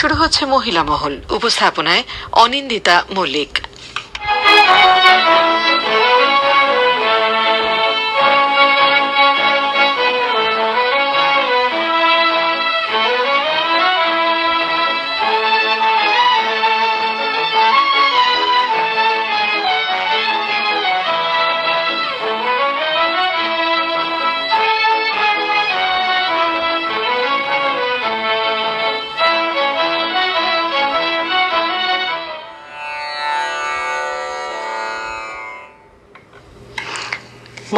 শুরু হচ্ছে মহিলা মহল। উপস্থাপনায় অনিন্দিতা মল্লিক।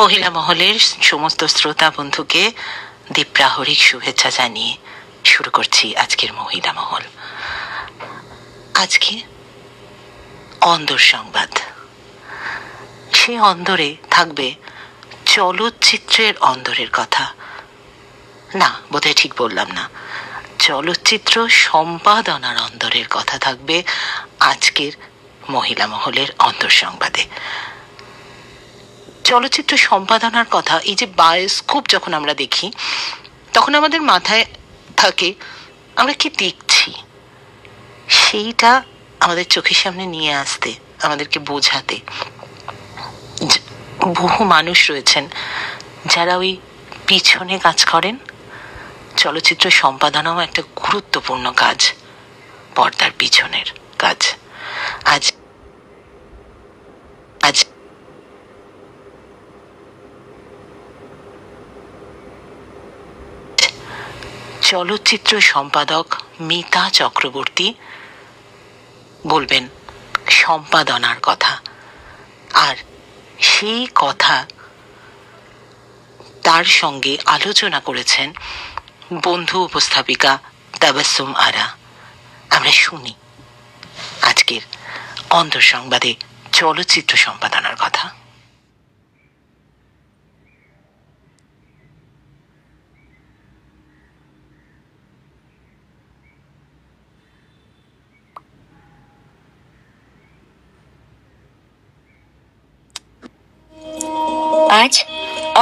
মহিলা মহলের সমস্ত শ্রোতা বন্ধুকে দীপ্রাহরিক শুভেচ্ছা জানিয়ে শুরু করছি আজকের মহিলা মহল। আজকে অন্দর সংবাদ। সেই অন্দরে থাকবে চলচ্চিত্রের অন্দরের কথা। না, বোধহয় ঠিক বললাম না, চলচ্চিত্র সম্পাদনার অন্দরের কথা থাকবে আজকের মহিলা মহলের অন্তর সংবাদে। চলচ্চিত্র সম্পাদনার কথা, এই যে বায়োস্কোপ যখন আমরা দেখি তখন আমাদের মাথায় থাকে আমরা কি দেখছি, সেইটা আমাদের চোখের সামনে নিয়ে আসতে, আমাদেরকে বোঝাতে বহু মানুষ রয়েছেন যারা ওই পিছনে কাজ করেন। চলচ্চিত্র সম্পাদনাও একটা গুরুত্বপূর্ণ কাজ, পর্দার পিছনের কাজ। আজ চলচ্চিত্র সম্পাদক মিতা চক্রবর্তী বলবেন সম্পাদনার কথা। আর সেই কথা তার সঙ্গে আলোচনা করেছেন বন্ধু উপস্থাপিকা তাবাসসুম আরা। আমরা শুনি আজকের অন্তর সংবাদে চলচ্চিত্র সম্পাদনার কথা। আজ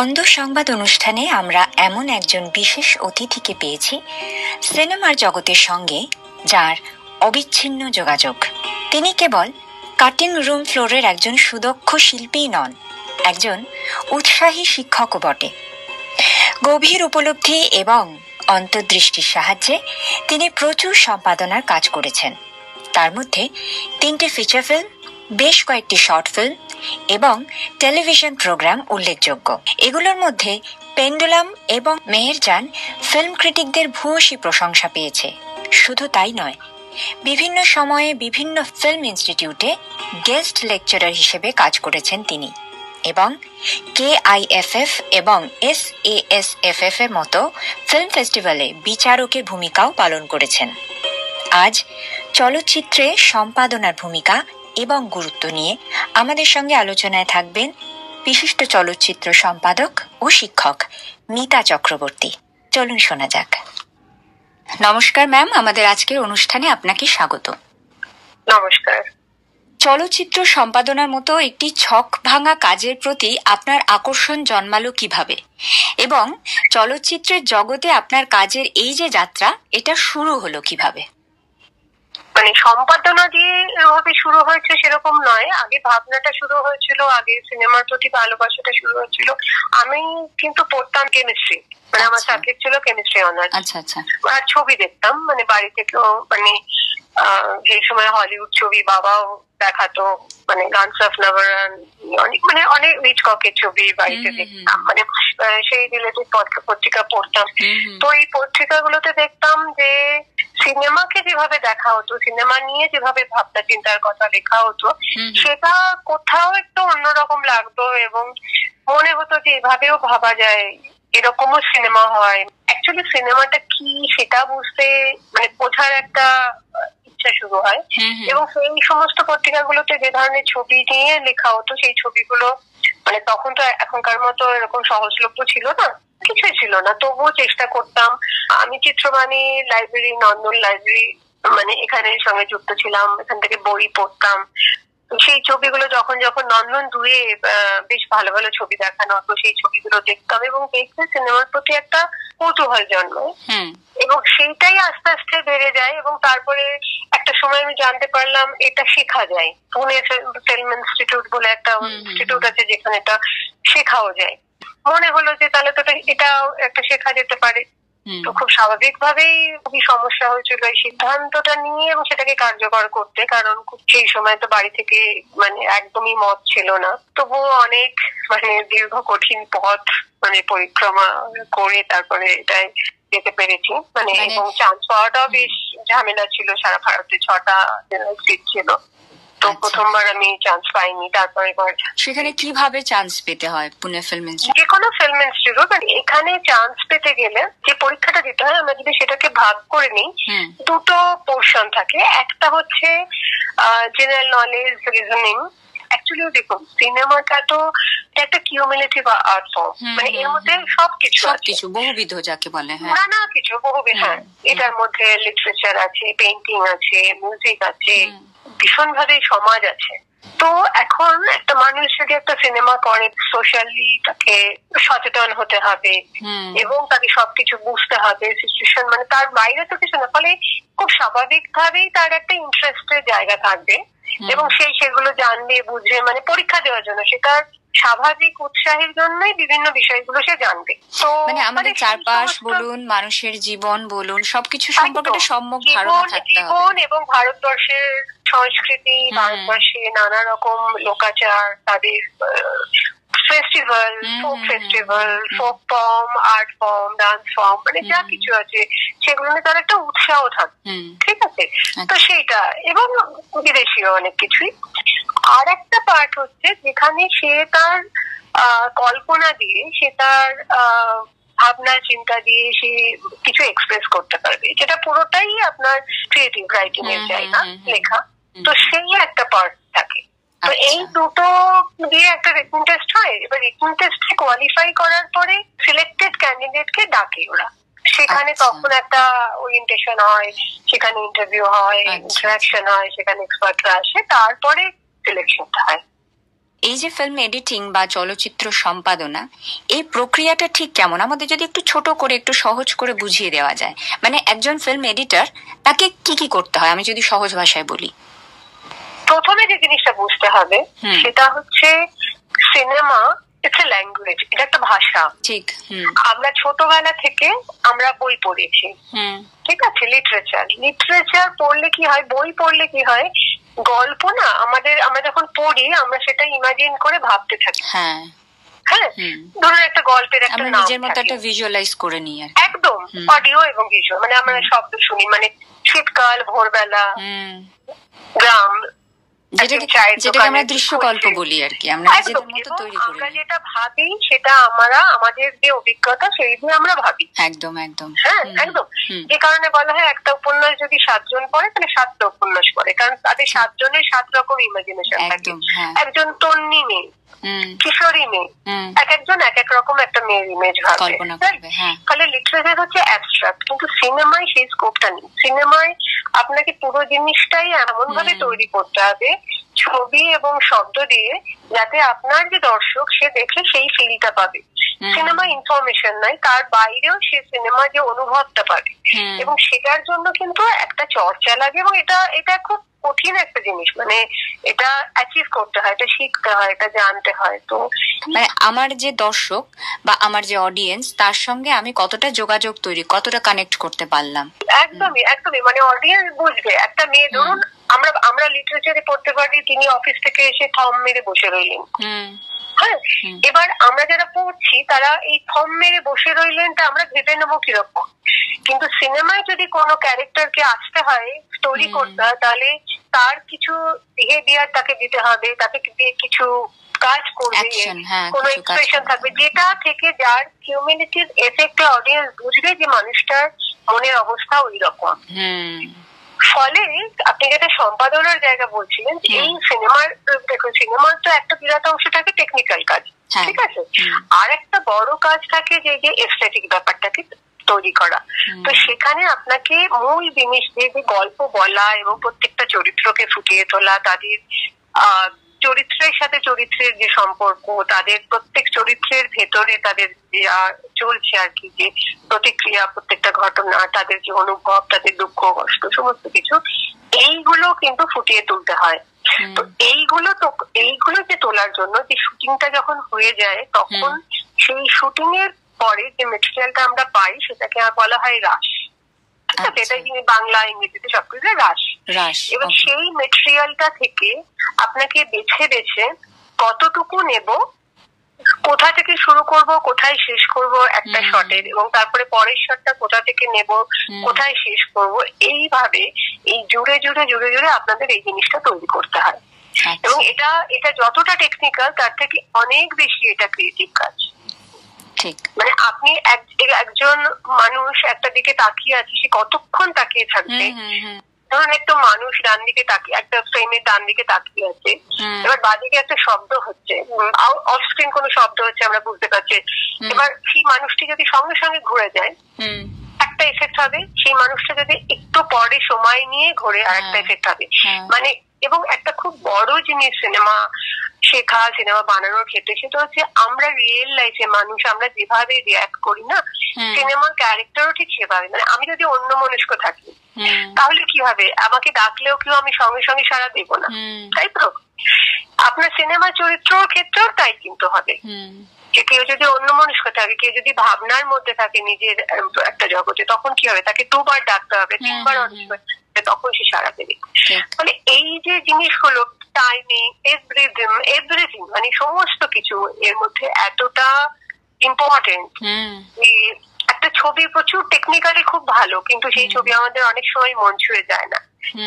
অন্দর সংবাদ অনুষ্ঠানে আমরা এমন একজন বিশেষ অতিথিকে পেয়েছি সিনেমার জগতের সঙ্গে যার অবিচ্ছিন্ন যোগাযোগ। তিনি কেবল কাটিং রুম ফ্লোরের একজন সুদক্ষ শিল্পীই নন, একজন উৎসাহী শিক্ষকও বটে। গভীর উপলব্ধি এবং অন্তর্দৃষ্টির সাহায্যে তিনি প্রচুর সম্পাদনার কাজ করেছেন। তার মধ্যে 3টে ফিচার ফিল্ম, বেশ কয়েকটি শর্ট ফিল্ম এবং টেলিভিশন প্রোগ্রাম উল্লেখযোগ্য। এগুলোর মধ্যে পেন্ডুলাম এবং মেহেরজান ফিল্ম ক্রিটিকদের ভূয়সী প্রশংসা পেয়েছে। শুধু তাই নয়, বিভিন্ন সময়ে বিভিন্ন ফিল্ম ইনস্টিটিউটে গেস্ট লেকচারার হিসেবে কাজ করেছেন তিনি এবং KIFF এবং SASFF এর মতো ফিল্ম ফেস্টিভ্যালে বিচারকের ভূমিকাও পালন করেছেন। আজ চলচ্চিত্রে সম্পাদনার ভূমিকা এবং গুরুত্ব নিয়ে আমাদের সঙ্গে আলোচনায় থাকবেন বিশিষ্ট চলচ্চিত্র সম্পাদক ও শিক্ষক মিতা চক্রবর্তী। চলুন শোনা যাক। নমস্কার ম্যাম, আমাদের আজকের অনুষ্ঠানে আপনাকে স্বাগত। নমস্কার। চলচ্চিত্র সম্পাদনার মতো একটি ছক ভাঙা কাজের প্রতি আপনার আকর্ষণ জন্মালো কিভাবে, এবং চলচ্চিত্রের জগতে আপনার কাজের এই যে যাত্রা, এটা শুরু হলো কিভাবে? মানে সম্পাদনা দিয়ে এভাবে শুরু হয়েছে সেরকম নয়। আগে ভাবনাটা শুরু হয়েছিল, আগে সিনেমার প্রতি ভালোবাসাটা শুরু হয়েছিল। আমি কিন্তু পড়তাম কেমিস্ট্রি, মানে আমার সাবজেক্ট ছিল কেমিস্ট্রি অনার্স। আর ছবি দেখতাম, মানে বাড়ি থেকেও, মানে যে সময় হলিউড ছবি বাবাও দেখাতো, মানে গানস অফ নাভারান, মানে অনেক হিচককের ছবি বাড়িতে দেখতাম, মানে সেই রিলেটেড পত্রিকা পড়তাম। তো এই পত্রিকাগুলোতে দেখতাম যে সিনেমাকে যেভাবে দেখা হতো, সিনেমা নিয়ে যেভাবে ভাবনা চিন্তার কথা লেখা হতো, সেটা কোথাও একটু অন্যরকম লাগতো এবং মনে হতো যে এভাবেও ভাবা যায়, এরকমও সিনেমা হয়। অ্যাকচুয়ালি সিনেমাটা কি সেটা বুঝতে, মানে বোঝার একটা ইচ্ছা শুরু হয়। এবং সেই সমস্ত পত্রিকাগুলোতে যে ধরনের ছবি নিয়ে লেখা হতো, সেই ছবিগুলো মানে তখন তো এখনকার মতো এরকম সহজলভ্য ছিল না, কিছুই ছিল না, তবুও চেষ্টা করতাম। আমি চিত্রবাণী লাইব্রেরি, নন্দন লাইব্রেরি, মানে এখানের সঙ্গে যুক্ত ছিলাম, এখান থেকে বই পড়তাম। সেই ছবিগুলো যখন যখন নন্দন দুয়ে বেশ ভালো ভালো ছবি দেখানো হতো, সেই ছবিগুলো দেখতাম এবং দেখতে সিনেমার প্রতি একটা কৌতূহল জন্মায় এবং সেইটাই আস্তে আস্তে বেড়ে যায়। এবং তারপরে একটা সময় আমি জানতে পারলাম এটা শেখা যায়, পুনে ফিল্ম ইনস্টিটিউট বলে একটা ইনস্টিটিউট আছে যেখানে এটা শেখাও যায়। মনে হলো যে তাহলে তো এটাও একটা শেখা যেতে পারে। তো খুব স্বাভাবিকভাবেই খুবই সমস্যা হয়েছিল এই সিদ্ধান্তটা নিয়ে এবং সেটাকে কার্যকর করতে, কারণ সেই সময় তো বাড়ি থেকে মানে একদমই মত ছিল না। তবুও অনেক মানে দীর্ঘ কঠিন পথ মানে পরিক্রমা করে তারপরে এটাই যেতে পেরেছি। মানে এবং চান্স পাওয়াটাও বেশ ঝামেলা ছিল, সারা ভারতে 6টা সিট ছিল, তো প্রথমবার আমি চান্স পাইনি। তারপরে সেখানে কিভাবে চান্স পেতে হয় পুনে ফিল্ম ইনস্টিটিউট? যে কোনো ফিল্ম ইনস্টিটিউট মানে এখানে চান্স পেতে গেলে যে পরীক্ষাটা দিতে হয়, আমরা যদি সেটাকে ভাগ করে নিই, দুটো পোর্শন থাকে। একটা হচ্ছে জেনারেল নলেজ, রিজনিং। অ্যাকচুয়ালি দেখুন সিনেমাটা তো একটা কিউমুলেটিভ আর্ট ফর্ম, মানে এর মধ্যে সবকিছু বহুবিধ যাকে বলে, নানা কিছু বহুবিধ। হ্যাঁ, এটার মধ্যে লিটারেচার আছে, পেইন্টিং আছে, মিউজিক আছে, ভীষণভাবে সমাজ আছে। তো এখন একটা মানুষ যদি একটা সিনেমা করে, সোশ্যালি তাকে সচেতন হতে হবে এবং তাকে সবকিছু বুঝতে হবে, সিচুয়েশন মানে তার বাইরে তো কিছু না, ফলে খুব স্বাভাবিক ভাবেই তার একটা ইন্টারেস্টের জায়গা থাকবে এবং সেগুলো জানবে বুঝবে, মানে পরীক্ষা দেওয়ার জন্য সেটা স্বাভাবিক উৎসাহের জন্যই বিভিন্ন বিষয়গুলো সে জানবে। তো মানে আমাদের চারপাশ বলুন, মানুষের জীবন বলুন, সবকিছু সম্পর্কে সম্যক ধারণা থাকতে হবে। জীবন এবং ভারতবর্ষের সংস্কৃতি, ভারতবর্ষে নানা রকম লোকাচার, তাদের festival, folk festival, folk form, art form, dance form, মানে যা কিছু আছে সেগুলো নিয়ে তার একটা উৎসাহ থাকে। ঠিক আছে, তো সেইটা এবং বিদেশীয় অনেক কিছুই। আর একটা পার্ট হচ্ছে যেখানে সে তার কল্পনা দিয়ে, সে তার ভাবনা চিন্তা দিয়ে সে কিছু এক্সপ্রেস করতে পারবে, যেটা পুরোটাই আপনার ক্রিয়েটিভ রাইটিং এর জায়গা, লেখা। তো সেই একটা পার্ট থাকে। তো এই দুটো দিয়ে একটা রিটেন টেস্ট হয়। এবার রিটেন টেস্টে কোয়ালিফাই করার পরে সিলেক্টেড ক্যান্ডিডেটকে ডাকে ওরা, সেখানে তখন একটা ওরিয়েন্টেশন হয়, সেখানে ইন্টারভিউ হয়, ইন্টারাকশন হয়, সেখানে এক্সপার্টরা আসে, তারপরে সিলেকশনটা হয়। এই যে ফিল্ম এডিটিং বা চলচ্চিত্র সম্পাদনা, এই প্রক্রিয়াটা ঠিক কেমন? আমাদের যদি একটু ছোট করে একটু সহজ করে বুঝিয়ে দেওয়া যায়, মানে একজন ফিল্ম এডিটর তাকে কি কি করতে হয়, আমি যদি সহজ ভাষায় বলি। প্রথমে যে জিনিসটা বুঝতে হবে সেটা হচ্ছে সিনেমা ইটস এ ল্যাঙ্গুয়েজ, এটা একটা ভাষা। ঠিক, আমরা ছোটবেলা থেকে আমরা বই পড়েছি, ঠিক আছে, লিটারেচার পড়লে কি হয়, বই পড়লে কি হয়, গল্প না আমরা যখন পড়ি আমরা সেটা ইমাজিন করে ভাবতে থাকি। হ্যাঁ, ধরুন একটা গল্পের একটা নাম নিজের মতো একটা ভিজুয়ালাইজ করে নিই, একদম অডিও এবং ভিজুয়াল, মানে আমরা শব্দ শুনি, মানে শীতকাল, ভোরবেলা, গ্রাম, যেটাকে আমরা দৃশ্যকল্প বলি আর কি। আমরা যেটা ভাবি সেটা আমাদের যে অভিজ্ঞতা সেই দিয়ে আমরা ভাবি। একদম একদম, হ্যাঁ একদম। যে কারণে বলা হয় একটা উপন্যাস যদি 7 জন পড়ে তাহলে 7টা উপন্যাস পড়ে, কারণ তাদের 7 জনের 7 রকম ইমাজিনেশন থাকে। একজন তন্নি মেয়ে, কিশোরী মেয়ে, একজন এক এক রকম একটা মেয়ের ইমেজ ভাবে। ফলে লিটারেচার হচ্ছে অ্যাবস্ট্রাক্ট, কিন্তু সিনেমায় সেই স্কোপটা নেই। সিনেমায় আপনাকে পুরো জিনিসটাই এমন ভাবে তৈরি করতে হবে ছবি এবং শব্দ দিয়ে, যাতে আপনার যে দর্শক সে দেখে সেই ফিলটা পাবে। সিনেমা ইনফরমেশন নাই, তার বাইরেও সে সিনেমা যে অনুভবটা পাবে, এবং সেটার জন্য কিন্তু একটা চর্চা লাগে এবং এটা খুব কঠিন একটা জিনিস, মানে এটা অ্যাচিভ করতে হয়, এটা শিখতে হয়, এটা জানতে হয়। তো মানে আমার যে দর্শক বা আমার যে অডিয়েন্স, তার সঙ্গে আমি কতটা যোগাযোগ তৈরি, কতটা কানেক্ট করতে পারলাম। একদমই একদমই, মানে অডিয়েন্স বুঝবে। একটা মেয়ে, ধরুন আমরা লিটারেচারে পড়তে পারি তিনি অফিস থেকে এসে থম মেরে বসে রইলেন, হ্যাঁ, এবার আমরা যারা পড়ছি তারা এই থম মেরে বসে রইলেন তা আমরা ভেবে নেবো কিরকম। কিন্তু সিনেমায় যদি কোনো ক্যারেক্টারকে আসতে হয়, স্টোরি করতে হয়, তাহলে তার কিছু বিহেভিয়ার তাকে দিতে হবে, তাকে দিয়ে কিছু কাজ করবে, কোনো এক্সপ্রেশন থাকবে, যেটা থেকে যার কিউমিউলেটিভ এফেক্টে অডিয়েন্স বুঝবে যে মানুষটার মনের অবস্থা ওই রকম। ফলে আপনি যেটা সম্পাদনার জায়গা বলছিলেন, এই সিনেমার, দেখুন সিনেমার তো একটা বিরাট অংশ থাকে টেকনিক্যাল কাজ, ঠিক আছে, আর একটা বড় কাজ থাকে যে এস্থেটিক ব্যাপারটাকে তৈরি করা। তো সেখানে আপনাকে মূল জিনিস দিয়ে যে গল্প বলা এবং প্রত্যেকটা চরিত্রকে ফুটিয়ে তোলা, তাদের চরিত্রের সাথে চরিত্রের যে সম্পর্ক, তাদের প্রত্যেক চরিত্রের ভেতরে তাদের চলছে আর কি, যে প্রতিক্রিয়া, প্রত্যেকটা ঘটনা, তাদের যে অনুভব, তাদের দুঃখ কষ্ট সমস্ত কিছু, এইগুলো কিন্তু ফুটিয়ে তুলতে হয়। তো এইগুলো যে তোলার জন্য যে শুটিংটা যখন হয়ে যায়, তখন সেই শুটিং এর পরে যে মেটেরিয়ালটা আমরা পাই সেটাকে বলা হয় রাশ। ঠিক আছে, এটা বাংলা ইংরেজিতে সবকিছু রাশ। এবার সেই মেটেরিয়ালটা থেকে আপনাকে বেছে বেছে কতটুকু নেব, কোথা থেকে শুরু করব, কোথায় শেষ করব একটা শটের, এবং তারপরে পরের শটটা কোথা থেকে নেব, কোথায় শেষ করব, এইভাবে এই জুড়ে জুড়ে জুড়ে জুড়ে আপনাদের এই জিনিসটা তৈরি করতে হয়। এবং এটা যতটা টেকনিক্যাল তার থেকে অনেক বেশি এটা ক্রিয়েটিভ কাজ। মানে আপনি একজন মানুষ একটা দিকে তাকিয়ে আছে, সে কতক্ষণ তাকিয়ে থাকবে। ধরুন একটা মানুষ ডান দিকে তাকিয়ে, একটা ফ্রেমের ডান দিকে তাকিয়ে আছে, এবার বাদিকে একটা শব্দ হচ্ছে, অফ স্ক্রিন কোনো শব্দ হচ্ছে, আমরা বুঝতে পারছি। এবার সেই মানুষটি যদি সঙ্গে সঙ্গে ঘুরে যায়, একটা এফেক্ট হবে। সেই মানুষটা যদি একটু পরে সময় নিয়ে ঘুরে, আর একটা এফেক্ট হবে। মানে এবং একটা খুব বড় জিনিস সিনেমা শেখা, সিনেমা বানানোর ক্ষেত্রে, সেটা হচ্ছে আমরা রিয়েল লাইফে মানুষ, আমরা যেভাবে রিয়াক্ট করি না, সিনেমার ক্যারেক্টারও ঠিক সেভাবে। মানে আমি যদি অন্য মনস্ক থাকি, তাহলে কি হবে, আমাকে ডাকলেও কেউ আমি সঙ্গে সঙ্গে সাড়া দেবো না, তাই তো? আপনার সিনেমা চরিত্রর ক্ষেত্রেও তাই কিন্তু হবে, যে কেউ যদি অন্য মনস্ক থাকে, কেউ যদি ভাবনার মধ্যে থাকে নিজের একটা জগতে, তখন কি হবে, তাকে 2 বার ডাকতে হবে, 3 বার তখন সে সাড়া দেবে। মানে এই যে জিনিসগুলো, টাইমিং, এভরিথিং, মানে সমস্ত কিছু এর মধ্যে এতটা ইম্পর্টেন্ট। একটা ছবি প্রচুর টেকনিক্যালি খুব ভালো, কিন্তু সেই ছবি আমাদের অনেক সময় মন ছুঁয়ে যায় না।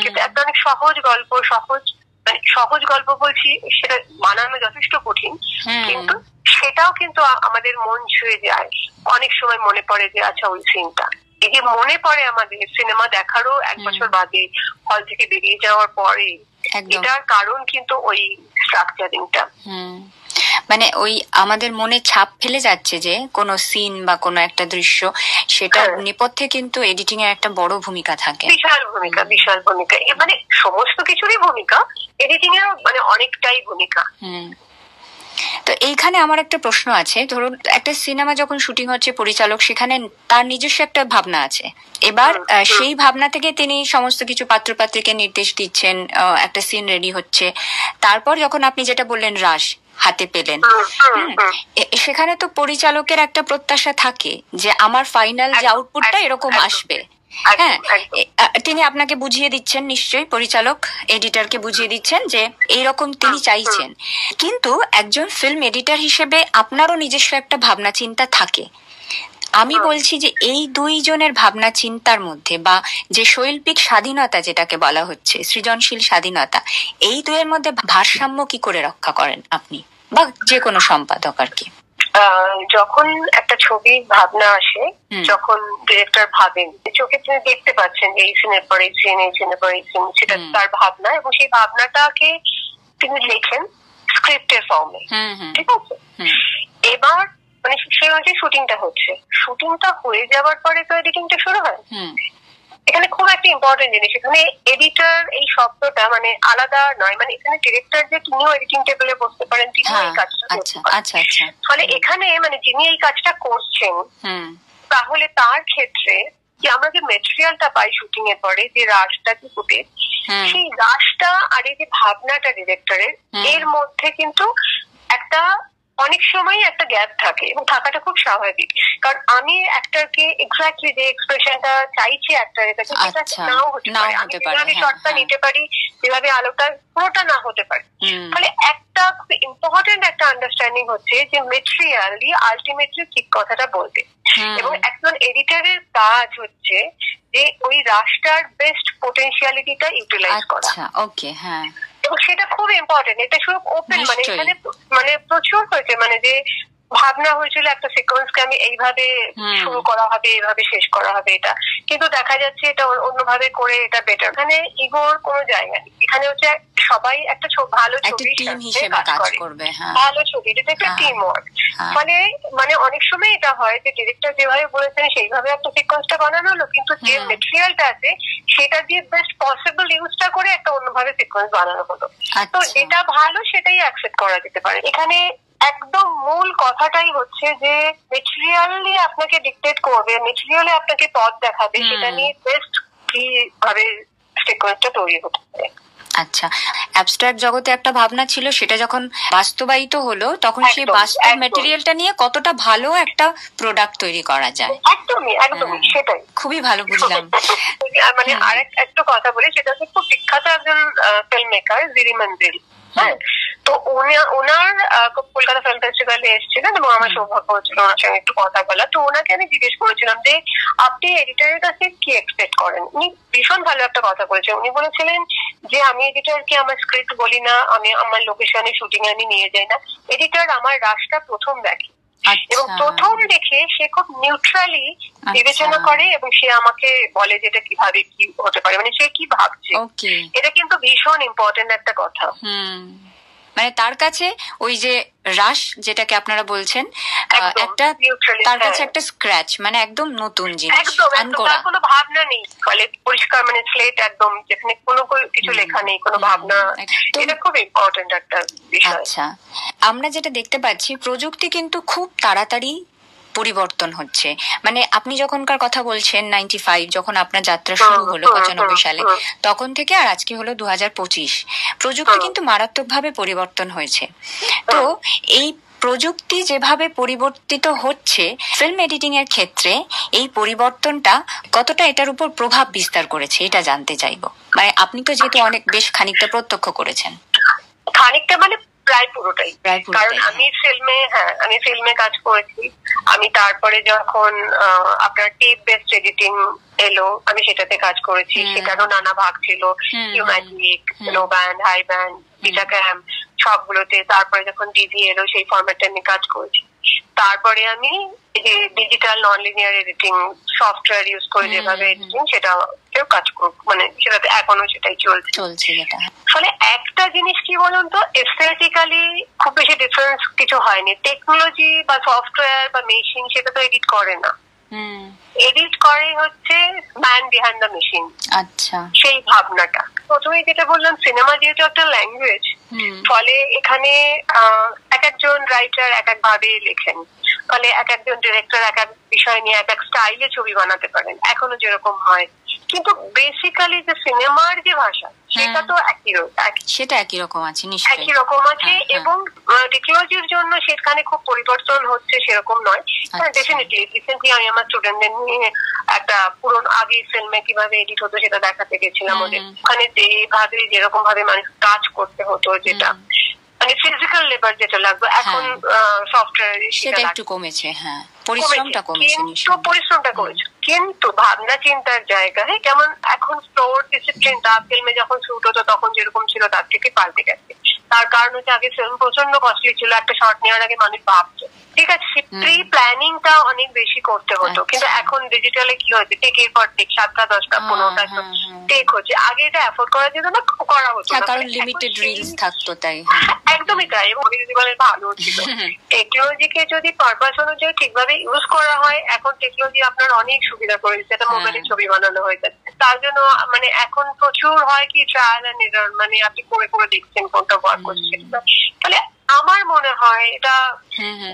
কিন্তু একটা অনেক সহজ গল্প বলছি, সেটা বানানো যথেষ্ট কঠিন, কিন্তু সেটাও কিন্তু আমাদের মন ছুঁয়ে যায়। অনেক সময় মনে পড়ে যে আচ্ছা ওই সিনটা, এই যে মনে পড়ে আমাদের সিনেমা দেখারও 1 বছর বাদে, হল থেকে বেরিয়ে যাওয়ার পরে, এটার কারণ কিন্তু ওই স্ট্রাকচারিংটা। মানে ওই আমাদের মনে ছাপ ফেলে যাচ্ছে যে কোনো সিন বা কোনো একটা দৃশ্য, সেটার নেপথ্যে কিন্তু এডিটিং এর একটা বড় ভূমিকা থাকে। বিশাল ভূমিকা। মানে সমস্ত কিছুরই ভূমিকা, এডিটিং এরও মানে অনেকটাই ভূমিকা। তো এইখানে আমার একটা প্রশ্ন আছে। ধরুন একটা সিনেমা যখন শুটিং হচ্ছে, পরিচালক সেখানে তার নিজস্ব একটা ভাবনা আছে। এবার সেই ভাবনা থেকে তিনি সমস্ত কিছু পাত্রপাত্রীকে নির্দেশ দিচ্ছেন, একটা সিন রেডি হচ্ছে। তারপর যখন আপনি যেটা বললেন রাশ হাতে পেলেন, সেখানে তো পরিচালকের একটা প্রত্যাশা থাকে যে আমার ফাইনাল যে আউটপুটটা এরকম আসবে। হ্যাঁ, তিনি আপনাকে বুঝিয়ে দিচ্ছেন, নিশ্চয়ই পরিচালক এডিটরকে বুঝিয়ে দিচ্ছেন যে এইরকম তিনি চাইছেন। কিন্তু একজন ফিল্ম এডিটর হিসেবে আপনারও নিজস্ব একটা ভাবনা চিন্তা থাকে। আমি বলছি যে এই 2 জনের ভাবনা চিন্তার মধ্যে, বা যে শৈল্পিক স্বাধীনতা যেটাকে বলা হচ্ছে, সৃজনশীল স্বাধীনতা, এই 2 এর মধ্যে ভারসাম্য কি করে রক্ষা করেন আপনি বা যে কোনো সম্পাদক আর কি? যখন একটা ছবির ভাবনা আসে, যখন ডিরেক্টর ভাবেন, চোখে তিনি দেখতে পাচ্ছেন এই সিনের পর এই সিন, এই সিনের পর এই সিন, সেটা তার ভাবনা, এবং সেই ভাবনাটাকে তিনি লেখেন স্ক্রিপ্টের ফর্মে। ঠিক আছে, এবার মানে সেই অনুযায়ী শুটিংটা হচ্ছে। শুটিংটা হয়ে যাওয়ার পরে তো এডিটিংটা শুরু হয়। এখানে খুব একটা ইম্পর্টেন্ট জিনিস, এখানে এডিটর এই শব্দটা মানে আলাদা নয়। মানে এখানে ডিরেক্টর যে তিনিও এডিটিং টেবিলে বসতে পারেন, তিনিও এই কাজটা করতে পারেন। ফলে এখানে মানে যিনি এই কাজটা করছেন, তাহলে তার ক্ষেত্রে যে আমরা যে মেটেরিয়ালটা পাই শুটিং এর পরে, যে রাশটা কি ফুটেজ, সেই রাশটা আর এই যে ভাবনাটা ডিরেক্টরের, এর মধ্যে কিন্তু একটা অনেক সময় একটা গ্যাপ থাকে, এবং থাকাটা খুব স্বাভাবিক। কারণ আমি অ্যাক্টরকে এক্স্যাক্টলি যে এক্সপ্রেশনটা চাইছি অ্যাক্টরের কাছে, সেটা নাও হতে পারে। আমি যেভাবে শটটা নিতে পারি, যেভাবে আলোটা, পুরোটা না হতে পারে। ফলে একটা খুব ইম্পর্টেন্ট একটা আন্ডারস্ট্যান্ডিং হচ্ছে যে মেটেরিয়ালি আলটিমেটলি ঠিক কথাটা বলবে। এবং একজন এডিটরের কাজ হচ্ছে যে ওই রাশটার বেস্ট পোটেনশিয়ালিটিটা ইউটিলাইজ করা। ওকে, হ্যাঁ। এবং সেটা খুব ইম্পর্টেন্ট। এটা শুধু ওপেন, মানে এখানে মানে প্রচুর হয়েছে, মানে যে ভাবনা হয়েছিল একটা সিকোয়েন্সকে আমি এইভাবে শুরু করা হবে, এইভাবে শেষ করা হবে, এটা কিন্তু দেখা যাচ্ছে এটা অন্যভাবে করে এটা বেটার। এখানে ইগোর কোনো জায়গা নেই। এখানে হচ্ছে সবাই একটা ভালো ছবি হিসেবে কাজ করবে, ভালো ছবি, এটা একটা টিম ওয়ার্ক। ফলে মানে অনেক সময় এটা হয় যে ডিরেক্টর যেভাবে বলেছেন সেইভাবে একটা সিকোয়েন্সটা বানানো হলো, কিন্তু যে মেটেরিয়ালটা আছে সেটা দিয়ে বেস্ট পসিবল ইউজটা করে একটা অন্য ভাবে সিকোয়েন্স বানানো হলো। তো আচ্ছা। যেটা ভালো সেটাই অ্যাকসেপ্ট করা যেতে পারে। এখানে একদম মূল কথাটাই হচ্ছে যে মেটেরিয়ালি আপনাকে ডিকটেট করবে, মেটেরিয়ালি আপনাকে পথ দেখাবে, সেটা নিয়ে বেস্ট কিভাবে সিকোয়েন্সটা তৈরি হতে পারে। আচ্ছা, অ্যাবস্ট্রাক্ট জগতে একটা ভাবনা ছিল, সেটা যখন বাস্তবায়িত হলো তখন সেই বাস্তব ম্যাটেরিয়ালটা নিয়ে কতটা ভালো একটা প্রোডাক্ট তৈরি করা যায়। একদমই একদমই সেটাই, খুবই ভালো বুঝলাম। মানে আরেক একটা কথা বলি, সেটা হচ্ছে খুব বিখ্যাত একজন ফিল্ম মেকার জিরি মঞ্জিল। হ্যাঁ, তো ওনার কলকাতা ফিল্ম ফেস্টিভ্যালে এসেছিলেন এবং আমার সৌভাগ্য হচ্ছিল ওনার সঙ্গে একটু কথা বলা। তো ওনাকে আমি জিজ্ঞেস করেছিলাম যে আপনি এডিটরের কাছে কি এক্সপেক্ট করেন। উনি ভীষণ ভালো একটা কথা বলেছেন। উনি বলেছিলেন যে আমি এডিটরকে আমার স্ক্রিপ্ট বলি না, আমি আমার লোকেশনে শুটিং আমি নিয়ে যাই না, এডিটর আমার রাশটা প্রথম দেখে এবং প্রথম দেখে সে খুব নিউট্রালি বিবেচনা করে এবং সে আমাকে বলে যে এটা কিভাবে কি হতে পারে, মানে সে কি ভাবছে। এটা কিন্তু ভীষণ ইম্পর্টেন্ট একটা কথা। মানে তার কাছে ওই যে রাশ যেটাকে আপনারা বলছেন, একটা তার কাছে একটা স্ক্র্যাচ, মানে একদম নতুন জিনিস, একদম কোনো ভাবনা নেই, মানে পরিষ্কার, মানে স্লেট একদম, যেখানে কোনো কিছু লেখা নেই, কোনো ভাবনা। এটা খুব ইম্পর্টেন্ট একটা বিষয়। আচ্ছা, আমরা যেটা দেখতে পাচ্ছি প্রযুক্তি কিন্তু খুব তাড়াতাড়ি পরিবর্তন হচ্ছে। মানে আপনি যখনকার কথা বলছেন 95, যখন আপনার যাত্রা শুরু হলো 95 সালে, তখন থেকে আর আজকে হলো 2025, প্রযুক্তি কিন্তু মারাত্মকভাবে পরিবর্তন হয়েছে। তো এই প্রযুক্তি যেভাবে পরিবর্তিত হচ্ছে, ফিল্ম এডিটিং এর ক্ষেত্রে এই পরিবর্তনটা কতটা এটার উপর প্রভাব বিস্তার করেছে এটা জানতে চাইবো। মানে আপনি তো যেহেতু অনেক বেশ খানিকটা প্রত্যক্ষ করেছেন। খানিকটা মানে প্রায় পুরোটাই, কারণ আমি ফিল্মে কাজ করেছি। আমি তারপরে যখন আপনার টেপ বেসড এডিটিং এলো, আমি সেটাতে কাজ করেছি। সেটারও নানা ভাগ ছিল, ইউম্যাজিক, লো ব্যান্ড, হাই ব্যান্ড, বিটা ক্যাম, সবগুলোতে। তারপরে যখন ডিভি এলো, সেই ফরম্যাটে আমি কাজ করেছি। তারপরে আমি digital non linear editing software use করে যেভাবে এডিটিং, সেটা কাজ করব, মানে সেটাতে এখনো সেটাই চলছে। ফলে একটা জিনিস কি বলুন তো, এস্থেটিক্যালি খুব বেশি ডিফারেন্স কিছু হয়নি। টেকনোলজি বা সফটওয়্যার বা মেশিন সেটা তো এডিট করে না, এডিট করে হচ্ছে ম্যান বিহাইন্ড দ্য মেশিন। আচ্ছা, সেই ভাবনাটা প্রথমে যেটা বললাম, সিনেমা যেহেতু একটা ল্যাঙ্গুয়েজ, ফলে এখানে এক একজন রাইটার এক এক ভাবে লেখেন, ফলে এক একজন ডিরেক্টর এক এক বিষয় নিয়ে এক এক স্টাইলে ছবি বানাতে পারেন, এখনো যেরকম হয়। কিন্তু বেসিক্যালি যে সিনেমার যে ভাষা, সেটা তো সেটা একই রকম আছে, একই রকম আছে। এবং টেকনোলজির জন্য সেখানে খুব পরিবর্তন হচ্ছে সেরকম নয়। ডেফিনেটলি রিসেন্টলি আমি আমার স্টুডেন্টদের নিয়ে একটা পুরনো আগে ফিল্মে কিভাবে এডিট হতো সেটা দেখাতে গেছিলাম ওদের। ওখানে যেভাবে যেরকম ভাবে মানুষ কাজ করতে হতো, যেটা মানে ফিজিক্যাল লেবার যেটা লাগবে, এখন সফটওয়্যার সেটা একটু কমেছে। হ্যাঁ, পরিশ্রমটা কমেছে, পরিশ্রমটা কমেছে, কিন্তু ভাবনা চিন্তার জায়গায় যেমন এখন ফ্লোর ডিসিপ্লিনটা ফিল্মে যখন শুট হতো তখন যেরকম ছিল তার থেকে পাল্টে গেছে। তার কারণ হচ্ছে আগে ফিল্ম প্রচন্ড কস্টলি ছিল, একটা শট নেওয়ার আগে মানুষ ভাবতো, ঠিক আছে, প্রি প্ল্যানিংটা অনেক বেশি করতে হতো। কিন্তু এখন ডিজিটালে কি হয়েছে, টেকের পর টেক, 7টা 10টা 15টা টেক হচ্ছে। আগে এটা অ্যাফোর্ড করা যেত না, করা হতো না, কারণ লিমিটেড রিলস থাকতো, তাই একদমই তাই। এবং যদি বলেন ভালো ছিল, টেকনোলজিকে যদি পারপাস অনুযায়ী ঠিকভাবে ইউজ করা হয়, এখন টেকনোলজি আপনার অনেক সুবিধা করে দিচ্ছে। একটা মোবাইলে ছবি বানানো হয়ে যাচ্ছে, তার জন্য মানে এখন প্রচুর হয় কি ট্রায়াল এন্ড এরর, মানে আপনি করে করে দেখছেন কোনটা ওয়ার্ক করছে। তাহলে আমার মনে হয় এটা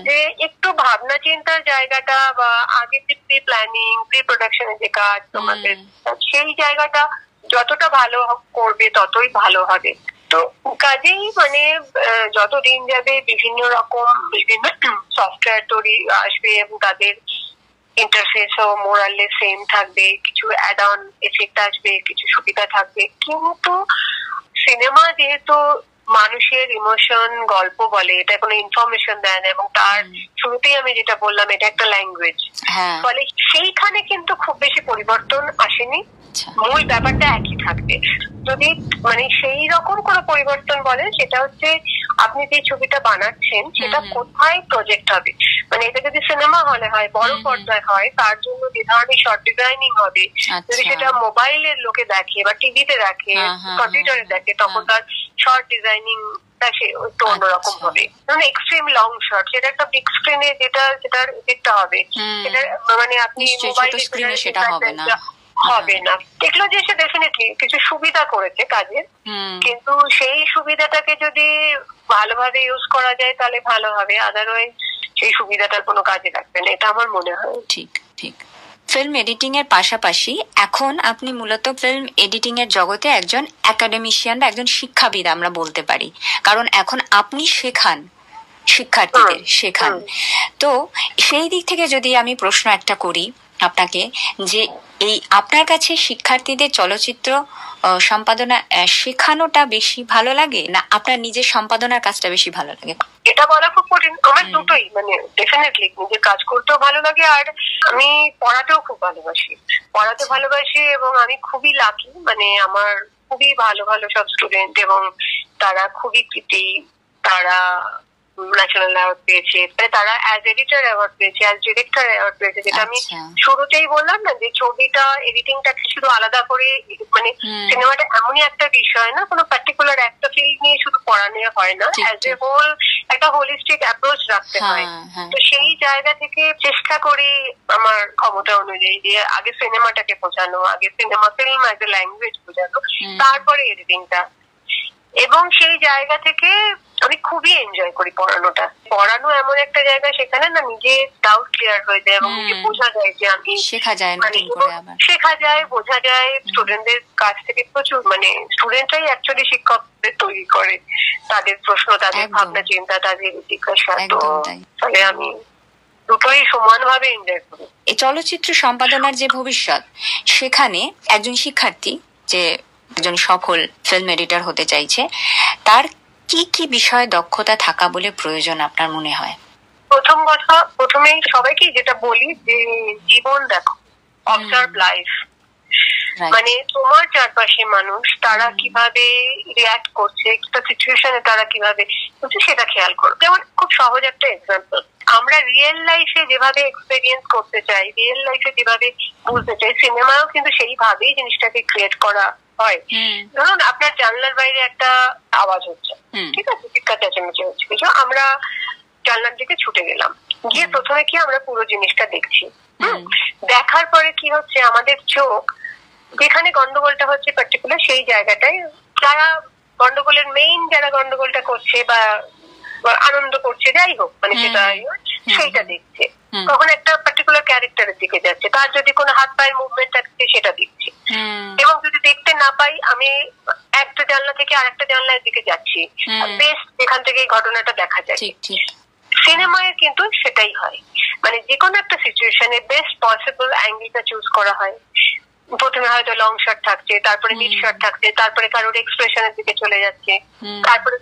যে একটু ভাবনা চিন্তার জায়গাটা বা আগে যে প্রি প্ল্যানিং, প্রি প্রোডাকশনের যে কাজ তোমাদের, সেই জায়গাটা যতটা ভালো করবে ততই ভালো হবে। তো কাজেই মানে যত দিন যাবে বিভিন্ন সফটওয়্যার তৈরি আসবে এবং তাদের ইন্টারফেসও মোরালে সেম থাকবে, কিছু অ্যাড অন এফেক্ট আসবে, কিছু সুবিধা থাকবে। কিন্তু সিনেমা যেহেতু মানুষের ইমোশন, গল্প বলে, এটা কোনো ইনফরমেশন দেয় না, এবং তার শুরুতেই আমি যেটা বললাম এটা একটা ল্যাঙ্গুয়েজ, ফলে সেইখানে কিন্তু খুব বেশি পরিবর্তন আসেনি, মূল ব্যাপারটা একই থাকবে। যদি মানে সেই রকম কোনো পরিবর্তন বলেন, সেটা হচ্ছে আপনি যে ছবিটা বানাচ্ছেন সেটা কোথায় প্রজেক্ট হবে। মানে এটা যদি সিনেমা হলে হয়, বড় পর্দায় হয়, তার জন্য যে ধরনের শর্ট ডিজাইনিং হবে, যদি সেটা মোবাইলের লোকে দেখে বা টিভিতে দেখে, কম্পিউটারে দেখে, তখন তার শর্ট ডিজাইনিং একটু অন্যরকম হবে। ধরুন এক্সট্রিম লং শট, সেটা একটা বিগ স্ক্রিনে যেটার এফেক্টটা হবে, সেটা মানে আপনি মোবাইলে সেটা হবে না। হবে না। দেখলো যে সে ডেফিনেটলি কিছু সুবিধা করেছে কাজের, কিন্তু সেই সুবিধাটাকে যদি ভালোভাবে ইউজ করা যায় তাহলে ভালো হবে, আদারওয়াইজ সেই সুবিধাটার কোনো কাজে লাগবে না, এটা আমার মনে হয়। ঠিক ঠিক। ফিল্ম এডিটিং এর পাশাপাশি এখন আপনি মূলত ফিল্ম এডিটিং এর জগতে একজন একাডেমিশিয়ান বা একজন শিক্ষাবিদ আমরা বলতে পারি, কারণ এখন আপনি শেখান, শিক্ষার্থীদের শেখান। তো সেই দিক থেকে যদি আমি প্রশ্ন একটা করি আপনাকে, যে এই আপনার কাছে শিক্ষার্থীদের চলচ্চিত্র সম্পাদনা শেখানোটা বেশি ভালো লাগে না আপনার নিজের সম্পাদনার কাজটা বেশি ভালো লাগে? এটা বলা খুব কঠিন। আমার দুটোই, মানে ডেফিনেটলি নিজের কাজ করতেও ভালো লাগে, আর আমি পড়াতেও খুব ভালোবাসি, পড়াতে ভালোবাসি। এবং আমি খুবই লাকি, মানে আমার খুবই ভালো ভালো সব স্টুডেন্ট, এবং তারা খুবই কৃতি, তারা ন্যাশনাল অ্যাওয়ার্ড পেয়েছে, তারা অ্যাজ এডিটর অ্যাওয়ার্ড পেয়েছে, অ্যাজ ডিরেক্টর অ্যাওয়ার্ড পেয়েছে। যেটা আমি শুরুতেই বললাম না, যে ছবিটা এডিটিংটাকে শুধু আলাদা করে, মানে সিনেমাটা এমনই একটা বিষয় না, কোনো পার্টিকুলার একটা ফিল্ড নিয়ে শুধু পড়ানো হয় না, অ্যাজ এ হোল একটা হোলিস্টিক অ্যাপ্রোচ রাখতে হয়। তো সেই জায়গা থেকে চেষ্টা করি আমার ক্ষমতা অনুযায়ী যে আগে সিনেমাটাকে বোঝানো, আগে cinema film as a language বোঝানো, তারপরে এডিটিংটা। এবং সেই জায়গা থেকে আমি খুবই এনজয় করি পড়ানোটা। পড়ানো এমন একটা জায়গা সেখানে না নিজে ডাউট ক্লিয়ার হয়ে যায়, এবং নিজে বোঝা যায় যে আমি শেখা যায়, বোঝা যায়। স্টুডেন্টদের কাছ থেকে প্রচুর, মানে স্টুডেন্টরাই অ্যাকচুয়ালি শিক্ষকদের তৈরি করে, তাদের প্রশ্ন, তাদের ভাবনা চিন্তা, তাদের জিজ্ঞাসা। তো তাহলে আমি দুটোই সমানভাবে এনজয় করি। এই চলচ্চিত্র সম্পাদনার যে ভবিষ্যৎ, সেখানে একজন শিক্ষার্থী যে একজন সফল ফিল্ম এডিটর হতে চাইছে, তার কি কি বিষয়ে দক্ষতা থাকা বলে প্রয়োজন আপনার মনে হয়? প্রথম কথা, প্রথমেই সবাইকে যেটা বলি যে জীবন দেখো, অবজার্ভ লাইফ, মানে তোমার চারপাশে মানুষ তারা কিভাবে রিয়াক্ট করছে, একটা সিচুয়েশনে তারা কিভাবে করছে সেটা খেয়াল করো। যেমন খুব সহজ একটা এক্সাম্পল, আমরা রিয়েল লাইফে যেভাবে এক্সপেরিয়েন্স করতে চাই, রিয়েল লাইফে যেভাবে বুঝতে চাই, সিনেমাও কিন্তু সেইভাবেই জিনিসটাকে ক্রিয়েট করা হয়। ধরুন আপনার জানলার বাইরে একটা আওয়াজ হচ্ছে, ঠিক আছে, চিৎকার চেঁচামেচি হচ্ছে কিছু, আমরা জানলার দিকে ছুটে গেলাম, গিয়ে প্রথমে কি আমরা পুরো জিনিসটা দেখছি। দেখার পরে কি হচ্ছে, আমাদের চোখ যেখানে গন্ডগোলটা হচ্ছে পার্টিকুলার সেই জায়গাটায়, যারা গন্ডগোলের মেইন, যারা গন্ডগোলটা করছে বা আনন্দ করছে, যাই হোক, মানে সেটা সেইটা দেখছে। তখন একটা পার্টিকুলার ক্যারেক্টারের দিকে যাচ্ছে, তার যদি কোনো হাত পায়ের মুভমেন্ট আছে সেটা দেখছি। এবং যদি দেখতে না পাই, আমি একটা জানলা থেকে আরেকটা জানলার দিকে যাচ্ছি, বেশ এখান থেকে এই ঘটনাটা দেখা যায়। সিনেমায় কিন্তু সেটাই হয়, মানে যে কোনো একটা সিচুয়েশনে বেস্ট পসিবল অ্যাঙ্গেলটা চুজ করা হয়। প্রথমে হয়তো লং শট থাকছে, তারপরে মিড শট থাকছে, তারপরে কারোর এক্সপ্রেশনের দিকে চলে যাচ্ছে, তারপরে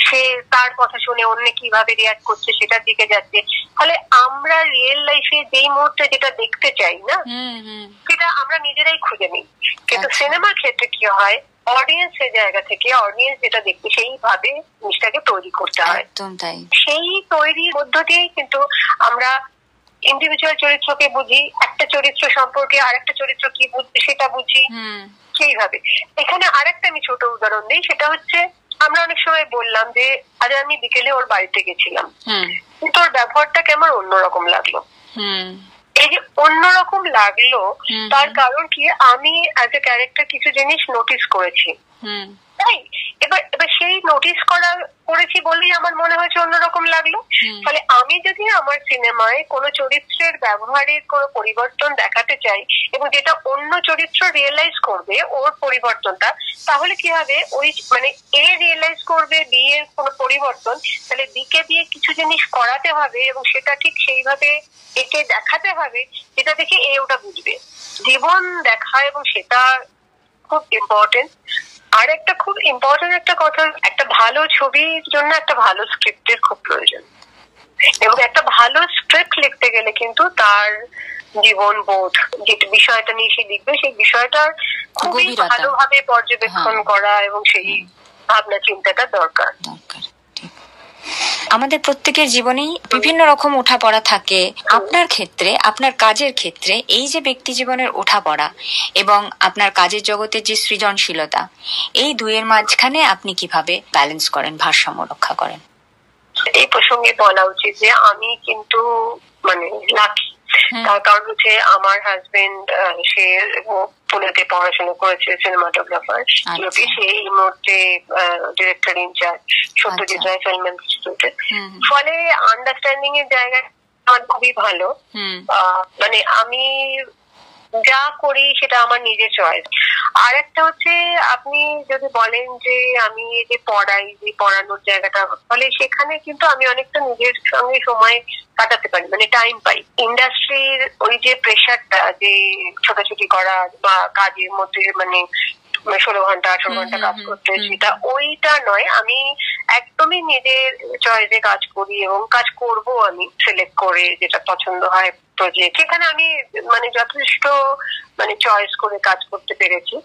সে তার কথা শুনে অন্য কিভাবে রিয়াক্ট করছে সেটার দিকে যাচ্ছে। ফলে আমরা রিয়েল লাইফে যেই মুহূর্তে যেটা দেখতে চাই না, সেটা আমরা নিজেরাই খুঁজে নিই। কিন্তু সিনেমার ক্ষেত্রে কি হয়, অডিয়েন্সের জায়গা থেকে অডিয়েন্স যেটা দেখবে সেইভাবে জিনিসটাকে তৈরি করতে হয়। সেই তৈরির মধ্য দিয়েই কিন্তু আমরা ইন্ডিভিজুয়াল চরিত্রকে বুঝি, একটা চরিত্র সম্পর্কে আরেকটা চরিত্র কি বুঝবে সেটা বুঝি সেইভাবে। এখানে আরেকটা আমি ছোট উদাহরণ দিই, সেটা হচ্ছে আমরা অনেক সময় বললাম যে আজ আমি বিকেলে ওর বাড়িতে গেছিলাম, কিন্তু ওর ব্যবহারটা কেমন অন্যরকম লাগলো। এই যে অন্যরকম লাগলো, তার কারণ কি, আমি অ্যাজ এ ক্যারেক্টার কিছু জিনিস নোটিস করেছি, তাই এবার সেই নোটিস করেছি বলেই আমার মনে হয়েছে অন্যরকম লাগলো। ফলে আমি যদি আমার সিনেমায় কোনো চরিত্রের ব্যবহারের কোনো পরিবর্তন দেখাতে চাই, এবং যেটা অন্য চরিত্র রিয়েলাইজ করবে ওর পরিবর্তনটা, তাহলে কি হবে, ওই মানে এ রিয়েলাইজ করবে বি এর কোনো পরিবর্তন, তাহলে বি কে দিয়ে কিছু জিনিস করাতে হবে, এবং সেটা ঠিক সেইভাবে একে দেখাতে হবে যেটা দেখে এ ওটা বুঝবে। জীবন দেখা, এবং সেটা খুব ইম্পর্টেন্ট। আর একটা খুব ইম্পর্টেন্ট একটা কথা, একটা ভালো ছবির জন্য একটা ভালো স্ক্রিপ্টের খুব প্রয়োজন, এবং একটা ভালো স্ক্রিপ্ট লিখতে গেলে কিন্তু তার জীবন বোধ, যে বিষয়টা নিয়ে সে লিখবে সেই বিষয়টার খুবই ভালোভাবে পর্যবেক্ষণ করা, এবং সেই ভাবনা চিন্তাটা দরকার। আমাদের প্রত্যেকের জীবনেই বিভিন্ন রকম ওঠাপড়া থাকে। আপনার ক্ষেত্রে, আপনার কাজের ক্ষেত্রে এই যে ব্যক্তি জীবনের ওঠাপড়া এবং আপনার কাজের জগতের যে সৃজনশীলতা, এই দুইয়ের মাঝখানে আপনি কিভাবে ব্যালেন্স করেন, ভারসাম্য রক্ষা করেন? এই প্রসঙ্গে বলা উচিত যে আমি কিন্তু মানে লাকি, তার কারণ হচ্ছে আমার হাজবেন্ড সে পুনেতে পড়াশোনা করেছে, সিনেমাটোগ্রাফার, সে এই মুহূর্তে director in charge Satyajit Ray film ইনস্টিটিউটে। ফলে আন্ডারস্ট্যান্ডিং এর জায়গা আমার খুবই ভালো। মানে আমি যা করি সেটা আমার নিজের চয়েস। আর একটা হচ্ছে আপনি যদি বলেন যে আমি যে পড়াই, যে পড়ানোর জায়গাটা, ফলে সেখানে কিন্তু আমি অনেকটা নিজের সঙ্গে সময় কাটাতে পারি, মানে টাইম পাই। ইন্ডাস্ট্রির ওই যে প্রেশারটা, যে ছোটাছুটি করা বা কাজের মধ্যে মানে 16 ঘন্টা 18 ঘন্টা কাজ করতে, সেটা ওইটা নয়। আমি একদমই নিজের চয়েসে কাজ করি এবং কাজ করব আমি সিলেক্ট করে, যেটা পছন্দ হয় প্রজেক্ট, সেখানে আমি মানে যথেষ্ট মানে চয়েস করে কাজ করতে পেরেছি।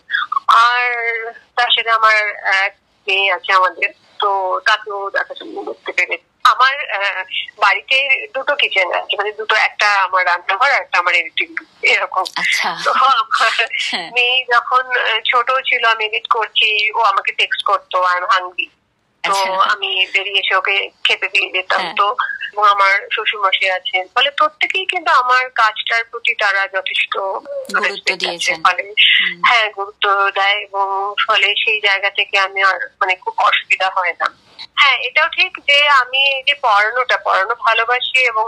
আর তার সাথে আমার এক মেয়ে আছে আমাদের, তো তাকেও দেখাশোনা করতে পেরেছি। আমার বাড়িতে দুটো কিচেন আছে, মানে দুটো, একটা আমার রান্নাঘর আর একটা আমার এডিটিং এরকম। তো আমার মেয়ে যখন ছোট ছিল, আমি এডিট করছি, ও আমাকে টেক্সট করতো আই এম হাংরি, তো আমি বেরিয়ে এসে ওকে খেতে দিয়ে যেতাম। তো আমার শ্বশুর মশাই আছেন, ফলে প্রত্যেকেই কিন্তু আমার কাজটার প্রতি তারা যথেষ্ট গুরুত্ব দিয়েছেন। ফলে হ্যাঁ গুরুত্ব দেয়, এবং ফলে সেই জায়গা থেকে আমি আর মানে খুব অসুবিধা হয় না। হ্যাঁ এটাও ঠিক যে আমি এই যে পড়ানো ভালোবাসি, এবং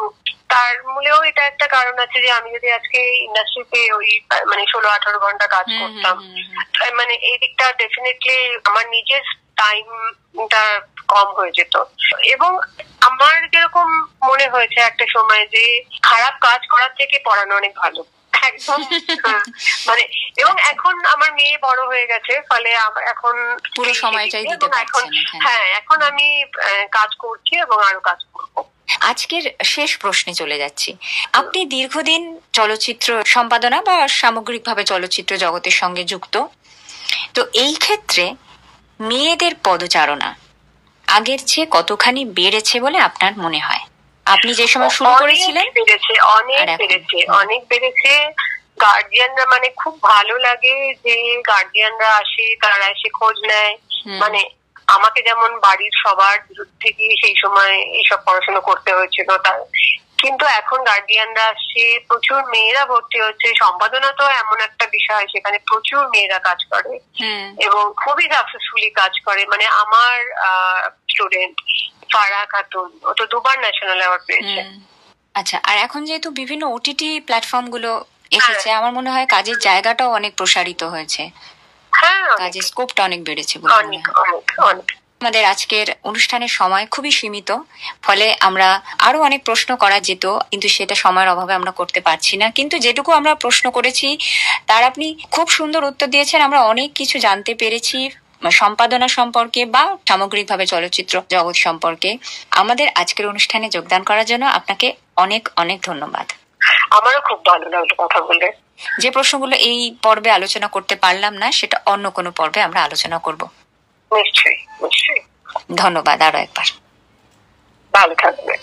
তার মূলেও এটা একটা কারণ আছে যে আমি যদি আজকে ইন্ডাস্ট্রিতে ওই মানে 16-18 ঘন্টা কাজ করতাম, মানে এই দিকটা ডেফিনেটলি আমার নিজের টাইমটা কম হয়ে যেত। এবং আমার যেরকম মনে হয়েছে একটা সময় যে খারাপ কাজ করার থেকে পড়ানো অনেক ভালো, একদম মানে। এবং এখন আমার মেয়ে বড় হয়ে গেছে, ফলে এখন পুরো সময়টাই দিতে পারছেন। হ্যাঁ এখন আমি কাজ করছি এবং আরো কাজ করবো। আজকের শেষ প্রশ্নে চলে যাচ্ছি। আপনি দীর্ঘদিন চলচ্চিত্র সম্পাদনা বা সামগ্রিকভাবে চলচ্চিত্র জগতের সঙ্গে যুক্ত, তো এই ক্ষেত্রে মেয়েদের পদচারণা আগের চেয়ে কতখানি বেড়েছে বলে আপনার মনে হয়? আপনি যে সময় শুরু করেছিলেন? অনেক বেড়েছে। গার্জিয়ানরা মানে খুব ভালো লাগে যে গার্জিয়ানরা আসে, তারা এসে খোঁজ নেয়। মানে আমাকে যেমন বাড়ির সবার বিরুদ্ধে গিয়ে সেই সময় এইসব পড়াশোনা করতে হয়েছিল, তার কিন্তু এখন গার্জিয়ানরা আসছে, প্রচুর মেয়েরা ভর্তি হচ্ছে। সম্পাদনা তো এমন একটা বিষয়, সেখানে প্রচুর মেয়েরা কাজ করে এবং খুবই সাকসেসফুলি কাজ করে। মানে আমার স্টুডেন্ট ফারা খাতুন, ও তো 2বার ন্যাশনাল অ্যাওয়ার্ড পেয়েছে। আচ্ছা, আর এখন যেহেতু বিভিন্ন ওটিটি প্ল্যাটফর্ম গুলো এসেছে, আমার মনে হয় কাজের জায়গাটাও অনেক প্রসারিত হয়েছে, কাজের স্কোপটা অনেক বেড়েছে বলে মনে হয়। আমাদের আজকের অনুষ্ঠানের সময় খুবই সীমিত, ফলে আমরা আরো অনেক প্রশ্ন করা যেত, কিন্তু সেটা সময়ের অভাবে আমরা করতে পারছি না। কিন্তু যেটুকু আমরা প্রশ্ন করেছি তার আপনি খুব সুন্দর উত্তর দিয়েছেন। আমরা অনেক কিছু জানতে পেরেছি সম্পাদনা সম্পর্কে বা সামগ্রিকভাবে চলচ্চিত্র জগৎ সম্পর্কে। আমাদের আজকের অনুষ্ঠানে যোগদান করার জন্য আপনাকে অনেক অনেক ধন্যবাদ। আমারও খুব ভালো লাগলো কথা বলে। যে প্রশ্নগুলো এই পর্বে আলোচনা করতে পারলাম না, সেটা অন্য কোনো পর্বে আমরা আলোচনা করব। নিশ্চয়ই নিশ্চয়ই। ধন্যবাদ আরো একবার। ভালো থাকবে।